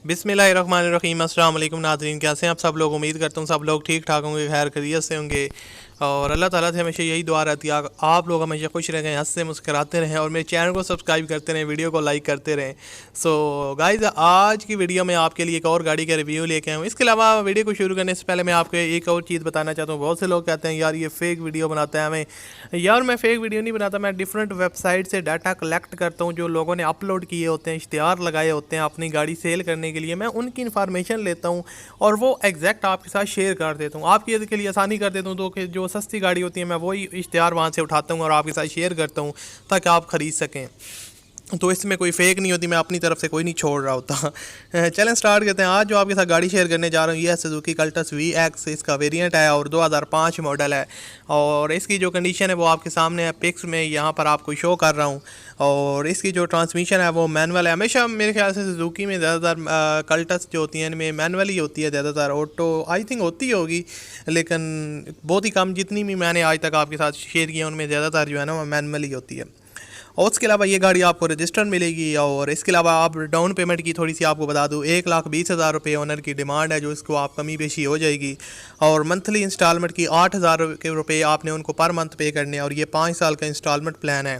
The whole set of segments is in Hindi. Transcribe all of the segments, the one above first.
बिस्मिल्लाहिर्रहमानिर्रहीम। अस्सलाम वालेकुम नाज़रीन, कैसे हैं आप सब लोग। उम्मीद करता हूँ सब लोग ठीक ठाक होंगे, खैर खैरियत से होंगे। और अल्लाह ताला से हमेशा यही दुआ रहती है आप लोग हमेशा खुश रहें, हंसते मुस्कराते रहें और मेरे चैनल को सब्सक्राइब करते रहें, वीडियो को लाइक करते रहें। सो गाइज़, आज की वीडियो में आपके लिए एक और गाड़ी का रिव्यू लेके आया हूँ। इसके अलावा वीडियो को शुरू करने से पहले मैं आपको एक और चीज़ बताना चाहता हूँ। बहुत से लोग कहते हैं यार ये फ़ेक वीडियो बनाता है हमें। यार मैं फ़ेक वीडियो नहीं बनाता, मैं डिफरेंट वेबसाइट से डाटा कलेक्ट करता हूँ जो लोगों ने अपलोड किए होते हैं, इश्तिहार लगाए होते हैं अपनी गाड़ी सेल करने के लिए। मैं उनकी इन्फॉर्मेशन लेता हूँ और वो एग्जैक्ट आपके साथ शेयर कर देता हूँ, आपकी के लिए आसानी कर देता हूँ। तो कि जो सस्ती गाड़ी होती है मैं वही इश्तिहार वहाँ से उठाता हूँ और आपके साथ शेयर करता हूँ ताकि आप ख़रीद सकें। तो इसमें कोई फेक नहीं होती, मैं अपनी तरफ से कोई नहीं छोड़ रहा होता। चलें स्टार्ट करते हैं। आज जो आपके साथ गाड़ी शेयर करने जा रहा हूँ ये है सुजुकी कल्टस VX। इसका वेरिएंट है और 2005 मॉडल है और इसकी जो कंडीशन है वो आपके सामने है, पिक्स में यहाँ पर आपको शो कर रहा हूँ। और इसकी जो ट्रांसमिशन है वो मैनुअल है। हमेशा मेरे ख्याल से सुजुकी में ज़्यादातर कल्टस जो होती हैं इनमें मैनुअल ही होती है, ज़्यादातर ऑटो आई थिंक होती होगी लेकिन बहुत ही कम। जितनी भी मैंने आज तक आपके साथ शेयर किया उनमें ज़्यादातर जो है ना वो मैनुअल ही होती है। और उसके अलावा ये गाड़ी आपको रजिस्टर मिलेगी। और इसके अलावा आप डाउन पेमेंट की थोड़ी सी आपको बता दूँ, 1,20,000 रुपये ओनर की डिमांड है, जो इसको आप कमी पेशी हो जाएगी। और मंथली इंस्टॉलमेंट की 8,000 रुपये आपने उनको पर मंथ पे करने, और ये 5 साल का इंस्टॉलमेंट प्लान है।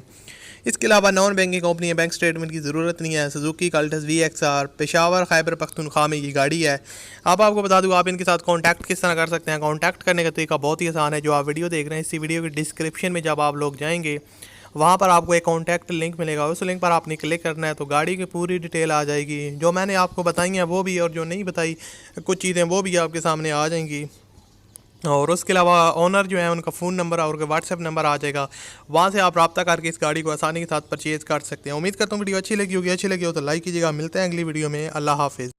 इसके अलावा नॉन बैंकिंग कंपनी है, बैंक स्टेटमेंट की ज़रूरत नहीं है। Suzuki Cultus VXR Peshawar Khyber Pakhtunkhwa में ये गाड़ी है। अब आपको बता दूँ आप इनके साथ कॉन्टैक्ट किस तरह कर सकते हैं। कॉन्टैक्ट करने का तरीका बहुत ही आसान है। जो आप वीडियो देख रहे हैं इसी वीडियो के डिस्क्रिप्शन में जब आप लोग जाएंगे वहाँ पर आपको एक कॉन्टैक्ट लिंक मिलेगा, उस लिंक पर आपने क्लिक करना है तो गाड़ी की पूरी डिटेल आ जाएगी। जो मैंने आपको बताई हैं वो भी, और जो नहीं बताई कुछ चीज़ें वो भी आपके सामने आ जाएंगी। और उसके अलावा ओनर जो है उनका फ़ोन नंबर और व्हाट्सएप नंबर आ जाएगा, वहाँ से आप रब्ता करके इस गाड़ी को आसानी के साथ परचेज़ कर सकते हैं। उम्मीद करता हूँ वीडियो अच्छी लगी होगी। अच्छी लगी हो तो लाइक कीजिएगा। मिलते हैं अगली वीडियो में। अल्लाह हाफिज़।